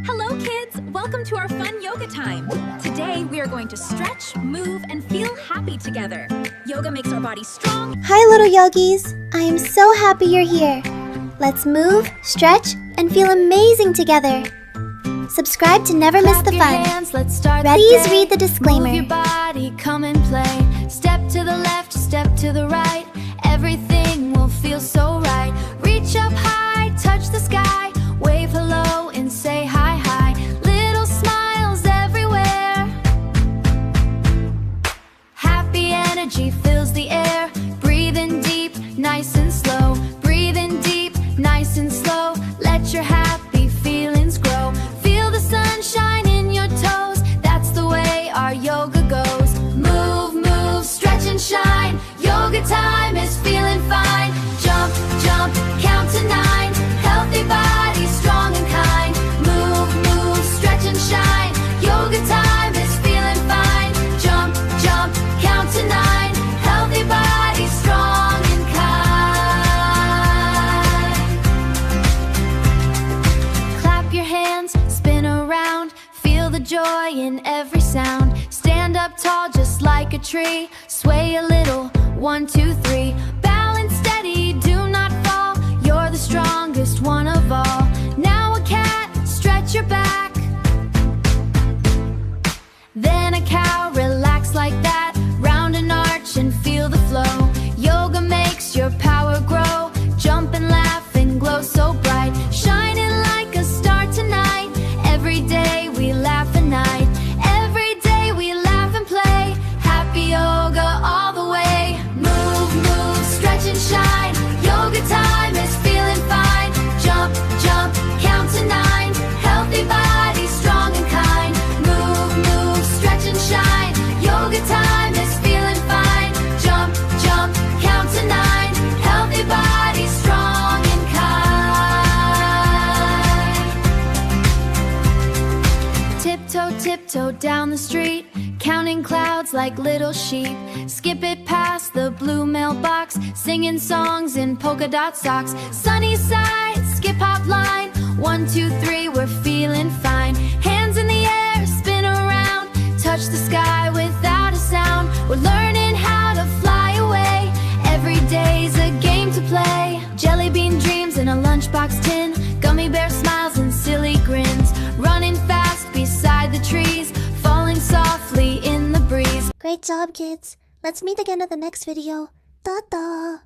Hello kids! Welcome to our fun yoga time. Today we are going to stretch, move, and feel happy together. Yoga makes our body strong. Hi little yogis! I am so happy you're here. Let's move, stretch, and feel amazing together. Subscribe to never miss the fun. Please read the disclaimer. Move your body, come and play. Step to the left, step to the right. Everything will feel so right. Reach up high, touch the sky. Wave hello and say hi, hi. Little smiles everywhere. Happy energy fills the air. Breathe in deep, nice and slow. Breathe in deep, nice and slow. Let your happy feelings grow. Feel the sunshine in your toes. That's the way our yoga goes. Move, move, stretch and shine. Yoga time is feeling fine. Jump, jump, count to 9. Healthy body, strong and kind. Move, move, stretch and shine. Yoga time is feeling fine. Jump, jump, count to 9. Healthy body, strong and kind. Clap your hands, spin around. Feel the joy in every sound. Stand up tall just like a tree. Sway a little, 1, 2, 3. Balance steady, do not fall. You're the strongest one of all. Now a cat, stretch your back. Then a cow, relax like that. Round and arch and feel the flow. Yoga makes your power grow. Jump and laugh and glow so bright. Shining like a star tonight. Every day we laugh and night. Every day we laugh and play. Happy yoga all the way. Move, move, stretch and shine. Yoga time is feeling fine. Jump, jump, count to 9. Healthy body, strong and kind. Move, move, stretch and shine. Yoga time is feeling fine. Jump, jump, count to 9. Healthy body, strong and kind. Tiptoe, tiptoe down the street. Counting clouds like little sheep. Skip it past the blue mailbox. Singing songs in polka dot socks. Sunny side, skip hop line. 1, 2, 3, we're feeling fine. Hands in the air, spin around. Touch the sky without a sound. We're learning how to fly away. Every day's a game to play. Jelly bean dreams in a lunchbox tin. Gummy bear smiles and silly grins. Running fast beside the trees. Falling softly in the breeze. Great job, kids. Let's meet again in the next video. Ta-ta!